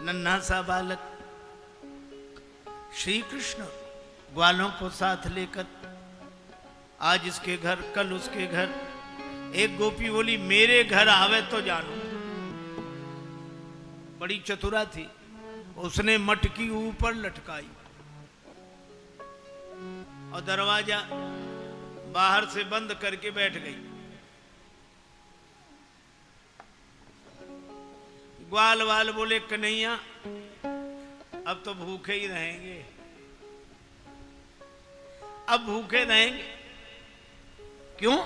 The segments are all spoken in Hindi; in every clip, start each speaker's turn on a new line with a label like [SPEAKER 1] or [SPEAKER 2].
[SPEAKER 1] नन्हा सा बालक श्री कृष्ण ग्वालों को साथ लेकर आज इसके घर कल उसके घर। एक गोपी बोली मेरे घर आवे तो जानो। बड़ी चतुरा थी, उसने मटकी ऊपर लटकाई और दरवाजा बाहर से बंद करके बैठ गई। ग्वाल वाल बोले कन्हैया अब तो भूखे ही रहेंगे, अब भूखे रहेंगे। क्यों?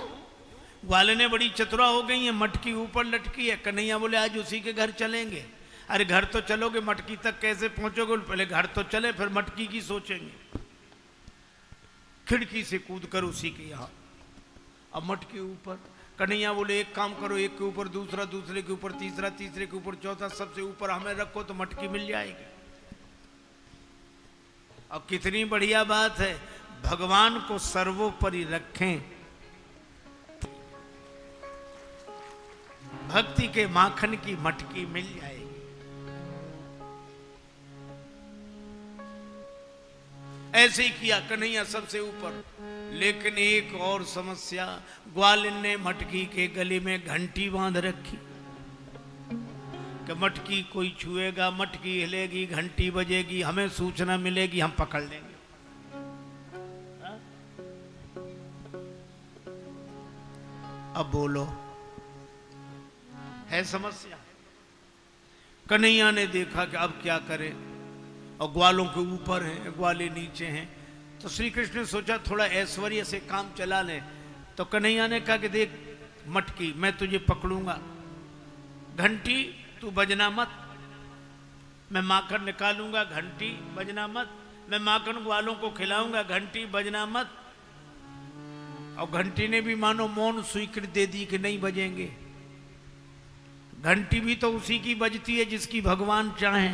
[SPEAKER 1] ग्वाले ने बड़ी चतुरा हो गई है, मटकी ऊपर लटकी है। कन्हैया बोले आज उसी के घर चलेंगे। अरे घर तो चलोगे, मटकी तक कैसे पहुंचोगे? पहले घर तो चले फिर मटकी की सोचेंगे। खिड़की से कूद कर उसी के यहां, अब मटकी ऊपर। कन्हैया बोले एक काम करो, एक के ऊपर दूसरा, दूसरे के ऊपर तीसरा, तीसरे के ऊपर चौथा, सबसे ऊपर हमें रखो तो मटकी मिल जाएगी। अब कितनी बढ़िया बात है, भगवान को सर्वोपरि रखें, भक्ति के माखन की मटकी मिल जाएगी। ऐसे ही किया कन्हैया सबसे ऊपर। लेकिन एक और समस्या, ग्वालिन ने मटकी के गले में घंटी बांध रखी कि मटकी कोई छुएगा, मटकी हिलेगी, घंटी बजेगी, हमें सूचना मिलेगी, हम पकड़ लेंगे। अब बोलो, है समस्या। कन्हैया ने देखा कि अब क्या करे, और ग्वालों के ऊपर हैं, ग्वाले नीचे हैं। तो श्री कृष्ण ने सोचा थोड़ा ऐश्वर्य से काम चला ले। तो कन्हैया ने कहा कि देख मटकी मैं तुझे पकड़ूंगा, घंटी तू बजना मत, मैं माखन निकालूंगा, घंटी बजना मत, मैं माखन ग्वालों को खिलाऊंगा, घंटी बजना मत। और घंटी ने भी मानो मौन स्वीकृति दे दी कि नहीं बजेंगे। घंटी भी तो उसी की बजती है जिसकी भगवान चाहे।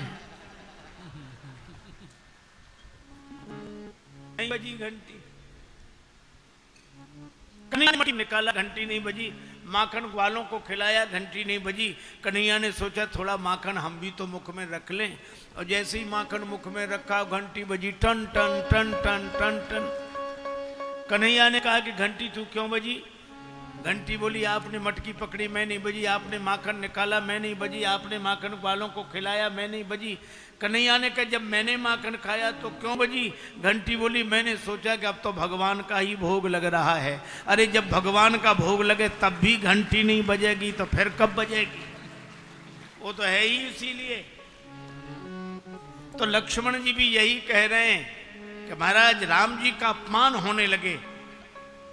[SPEAKER 1] नहीं बजी घंटी, कन्हैया निकाला, घंटी नहीं बजी। माखन ग्वालों को खिलाया, घंटी नहीं बजी। कन्हैया ने सोचा थोड़ा माखन हम भी तो मुख में रख लें। और जैसे ही माखन मुख में रखा, घंटी बजी, टन टन टन टन टन टन। कन्हैया ने कहा कि घंटी तू क्यों बजी? घंटी बोली आपने मटकी पकड़ी, मैं नहीं बजी, आपने माखन निकाला, मैं नहीं बजी, आपने माखन ग्वालों को खिलाया, मैं नहीं बजी। कन्हैया ने कहा जब मैंने माखन खाया तो क्यों बजी? घंटी बोली मैंने सोचा कि अब तो भगवान का ही भोग लग रहा है। अरे जब भगवान का भोग लगे तब भी घंटी नहीं बजेगी तो फिर कब बजेगी? वो तो है ही इसीलिए। तो लक्ष्मण जी भी यही कह रहे हैं कि महाराज राम जी का अपमान होने लगे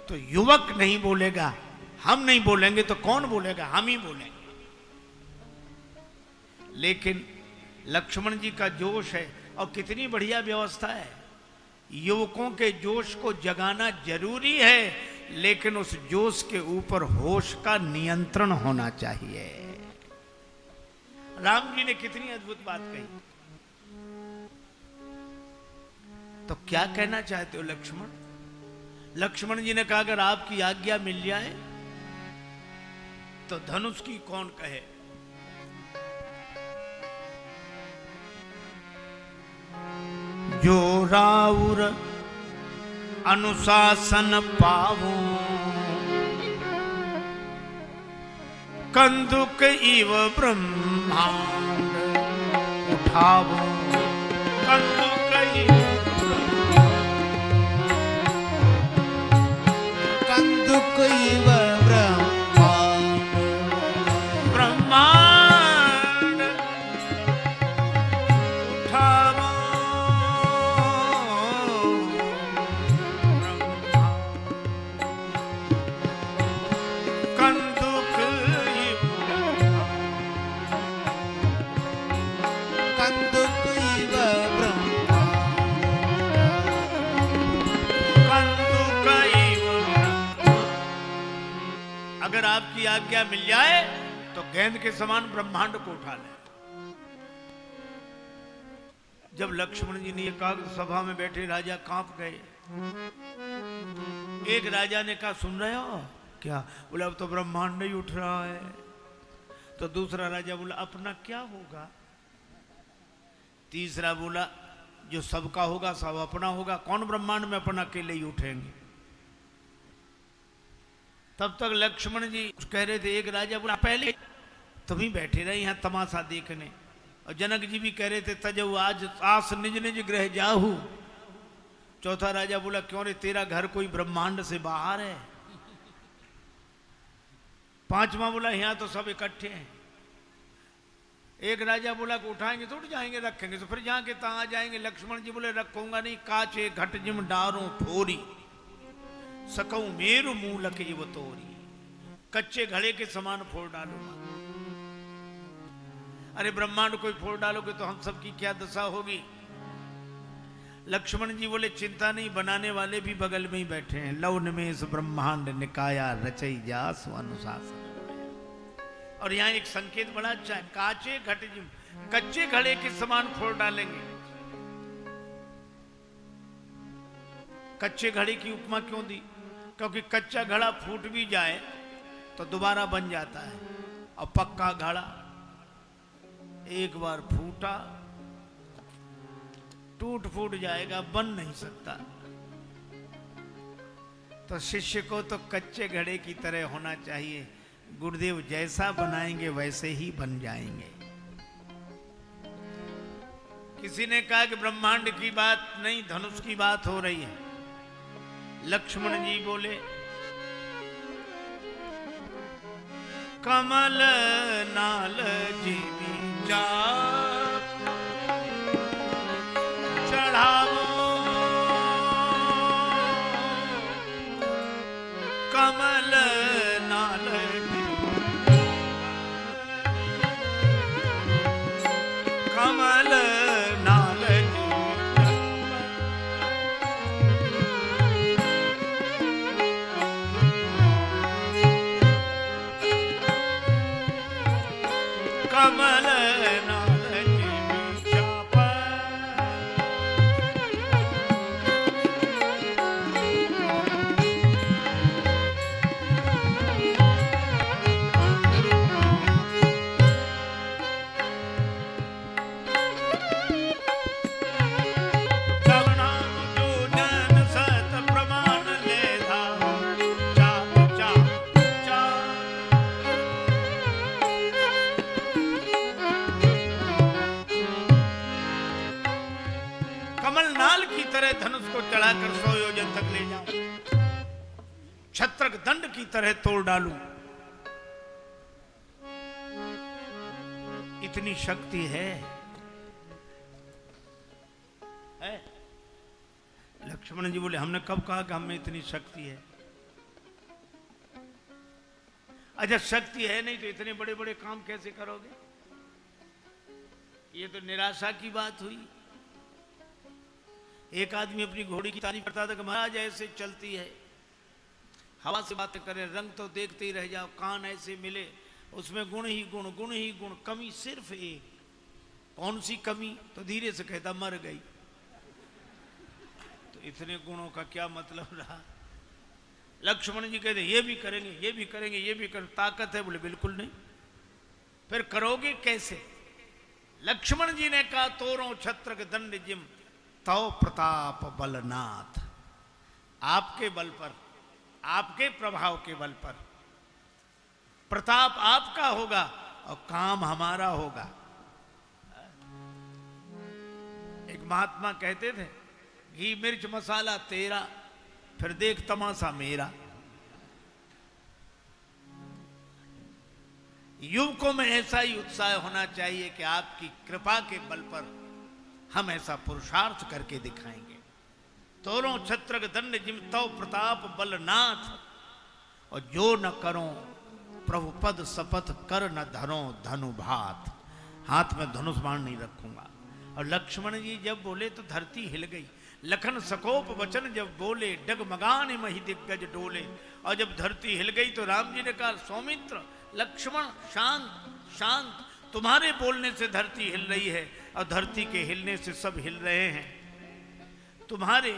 [SPEAKER 1] तो युवक नहीं बोलेगा, हम नहीं बोलेंगे तो कौन बोलेगा? हम ही बोलेंगे। लेकिन लक्ष्मण जी का जोश है, और कितनी बढ़िया व्यवस्था है। युवकों के जोश को जगाना जरूरी है, लेकिन उस जोश के ऊपर होश का नियंत्रण होना चाहिए। राम जी ने कितनी अद्भुत बात कही। तो क्या कहना चाहते हो लक्ष्मण? लक्ष्मण जी ने कहा अगर आपकी आज्ञा मिल जाए तो धनुष की कौन कहे। जो राउर अनुशासन पावो, कंदुक इव ब्रह्मांड उठावो, कंदुक इव ब्रह्मांड उठावो, कंदुक इव अगर आपकी आज्ञा मिल जाए तो गेंद के समान ब्रह्मांड को उठा ले। जब लक्ष्मण जी ने यह कहा तो सभा में बैठे राजा कांप गए। एक राजा ने कहा सुन रहे हो क्या? बोला अब तो ब्रह्मांड नहीं उठ रहा है। तो दूसरा राजा बोला अपना क्या होगा? तीसरा बोला जो सबका होगा सब अपना होगा, कौन ब्रह्मांड में अपन अकेले ही उठेंगे। तब तक लक्ष्मण जी कह रहे थे, एक राजा बोला पहले तुम ही बैठे रहे यहाँ तमाशा देखने, और जनक जी भी कह रहे थे तजऊ आज आस निज निज गृह जाहू। चौथा राजा बोला क्यों रे तेरा घर कोई ब्रह्मांड से बाहर है। पांचवा बोला यहाँ तो सब इकट्ठे हैं। एक राजा बोला कि उठाएंगे तो उठ जाएंगे, रखेंगे तो फिर जहाँ के तहाँ आ जाएंगे। लक्ष्मण जी बोले रखूंगा नहीं, काचे घट जिम डारों ठोरी सकऊं मेरु मूलक ये तोरी, कच्चे घड़े के समान फोड़ डालूंगा। अरे ब्रह्मांड कोई फोड़ डालोगे तो हम सबकी क्या दशा होगी। लक्ष्मण जी बोले चिंता नहीं, बनाने वाले भी बगल में ही बैठे हैं। लव निमेष ब्रह्मांड निकाया रचई जासु अनुशासन। और यहाँ एक संकेत बड़ा अच्छा है, काचे घट जिम, कच्चे घड़े के समान फोड़ डालेंगे। कच्चे घड़े की उपमा क्यों दी? क्योंकि कच्चा घड़ा फूट भी जाए तो दोबारा बन जाता है, और पक्का घड़ा एक बार फूटा टूट फूट जाएगा, बन नहीं सकता। तो शिष्य को तो कच्चे घड़े की तरह होना चाहिए। गुरुदेव जैसा बनाएंगे वैसे ही बन जाएंगे। किसी ने कहा कि ब्रह्मांड की बात नहीं, धनुष की बात हो रही है। लक्ष्मण जी बोले कमल नाल जीवी चाप चढ़ावो, कमल नाल कमल नाल कमल नाल जीवी चाप। कमलनाल की तरह धनुष को चढ़ाकर 100 योजन तक ले जाऊं, छत्रक दंड की तरह तोड़ डालूं। इतनी शक्ति है? लक्ष्मण जी बोले हमने कब कहा कि हमें इतनी शक्ति है? अच्छा शक्ति है नहीं तो इतने बड़े बड़े काम कैसे करोगे? ये तो निराशा की बात हुई। एक आदमी अपनी घोड़ी की तारीफ करता था कि महाराज ऐसे चलती है, हवा से बातें करे, रंग तो देखते ही रह जाओ, कान ऐसे मिले, उसमें गुण ही गुण, गुण ही गुण, कमी सिर्फ एक। कौन सी कमी? तो धीरे से कहता मर गई। तो इतने गुणों का क्या मतलब रहा? लक्ष्मण जी कहते ये भी करेंगे, ये भी करेंगे, ये भी कर, ताकत है? बोले बिल्कुल नहीं। फिर करोगे कैसे? लक्ष्मण जी ने कहा तोरो छत्रक दंड जिम तव प्रताप बलनाथ। आपके बल पर, आपके प्रभाव के बल पर प्रताप आपका होगा और काम हमारा होगा। एक महात्मा कहते थे घी मिर्च मसाला तेरा, फिर देख तमाशा मेरा। युवकों में ऐसा ही उत्साह होना चाहिए कि आपकी कृपा के बल पर हम ऐसा पुरुषार्थ करके दिखाएंगे। तोरों छत्रक दंड जिम तव प्रताप बलनाथ, और जो न करो प्रभु पद शपथ कर न धरो धनुभात। हाथ में धनुष बाण नहीं रखूंगा। और लक्ष्मण जी जब बोले तो धरती हिल गई। लखन सकोप वचन जब बोले डगमगान मही दिग्गज डोले। और जब धरती हिल गई तो राम जी ने कहा सौमित्र लक्ष्मण शांत शांत, तुम्हारे बोलने से धरती हिल रही है और धरती के हिलने से सब हिल रहे हैं। तुम्हारे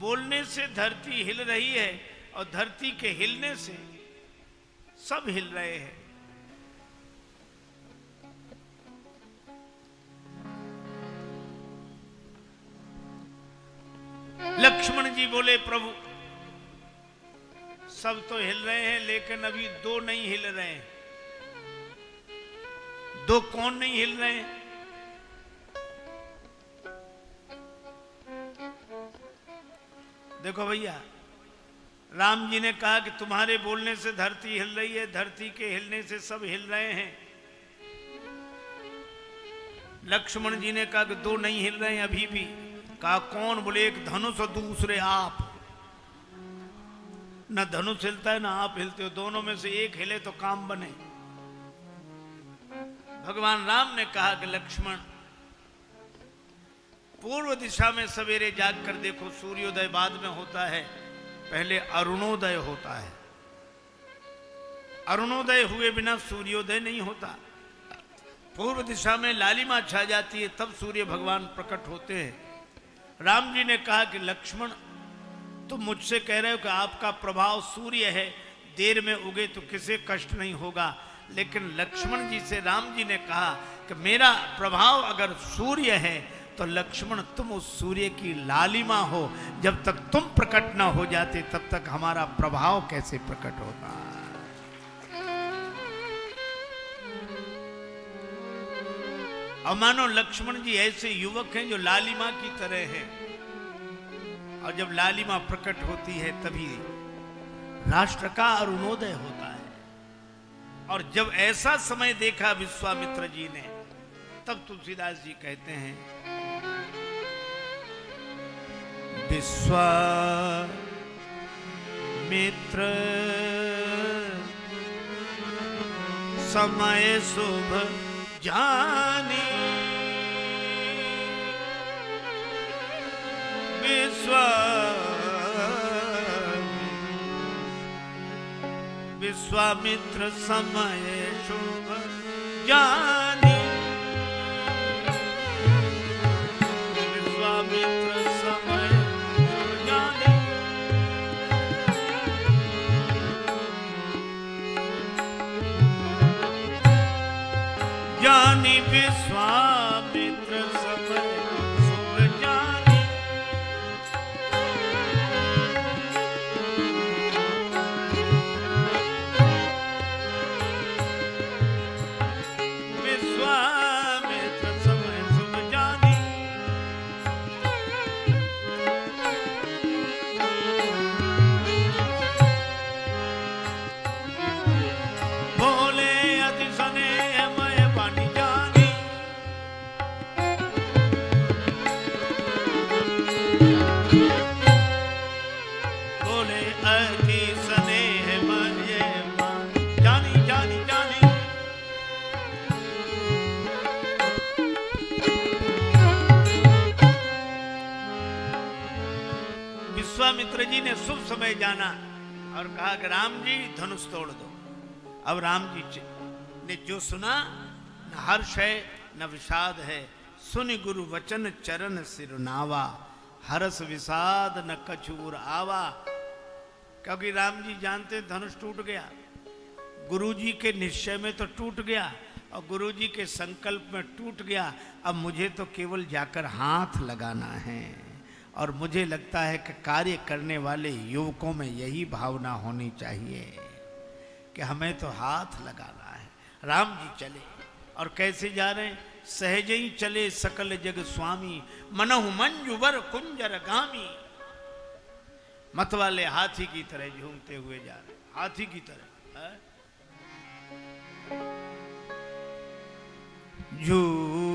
[SPEAKER 1] बोलने से धरती हिल रही है और धरती के हिलने से सब हिल रहे हैं। लक्ष्मण जी बोले प्रभु सब तो हिल रहे हैं लेकिन अभी दो नहीं हिल रहे हैं। दो कौन नहीं हिल रहे हैं? देखो भैया, राम जी ने कहा कि तुम्हारे बोलने से धरती हिल रही है, धरती के हिलने से सब हिल रहे हैं। लक्ष्मण जी ने कहा कि दो नहीं हिल रहे हैं अभी भी। कहा कौन? बोले एक धनुष और दूसरे आप। न धनुष हिलता है ना आप हिलते हो, दोनों में से एक हिले तो काम बने। भगवान राम ने कहा कि लक्ष्मण पूर्व दिशा में सवेरे जाग कर देखो, सूर्योदय बाद में होता है, पहले अरुणोदय होता है। अरुणोदय हुए बिना सूर्योदय नहीं होता। पूर्व दिशा में लालिमा छा जाती है, तब सूर्य भगवान प्रकट होते हैं। राम जी ने कहा कि लक्ष्मण तुम मुझसे कह रहे हो कि आपका प्रभाव सूर्य है, देर में उगे तो किसे कष्ट नहीं होगा। लेकिन लक्ष्मण जी से राम जी ने कहा कि मेरा प्रभाव अगर सूर्य है तो लक्ष्मण तुम उस सूर्य की लालिमा हो। जब तक तुम प्रकट ना हो जाते तब तक हमारा प्रभाव कैसे प्रकट होता। और मानो लक्ष्मण जी ऐसे युवक हैं जो लालिमा की तरह हैं, और जब लालिमा प्रकट होती है तभी राष्ट्र का अरुणोदय होता है। और जब ऐसा समय देखा विश्वामित्र जी ने, तब तुलसीदास जी कहते हैं विश्वामित्र समय शुभ जानी, विश्वामित्र समय शुभ जानी, विश्वामित्र समय शुभ जानी, जानी विश्वामित्र समय शुभ जानी, विश्वामित्र समय शुभ जानी, बोले अति स्नेहमय वाणी जानी, बोले अति स्नेहमय वाणी जानी जानी जानी, विश्वामित्र जी ने शुभ समय जाना और कहा कि राम जी धनुष तोड़ दो। अब राम जी ने जो सुना, न हर्ष है न विषाद है, सुनि गुरु वचन चरण सिरनावा, हर्ष विषाद न कछूर आवा। क्योंकि राम जी जानते धनुष टूट गया, गुरु जी के निश्चय में तो टूट गया और गुरु जी के संकल्प में टूट गया। अब मुझे तो केवल जाकर हाथ लगाना है। और मुझे लगता है कि कार्य करने वाले युवकों में यही भावना होनी चाहिए कि हमें तो हाथ लगाना है। राम जी चले और कैसे जा रहे हैं? सहज ही चले सकल जग स्वामी, मनहु मंजुवर कुंजर गामी। मत वाले हाथी की तरह झूमते हुए जा रहे, हाथी की तरह झूम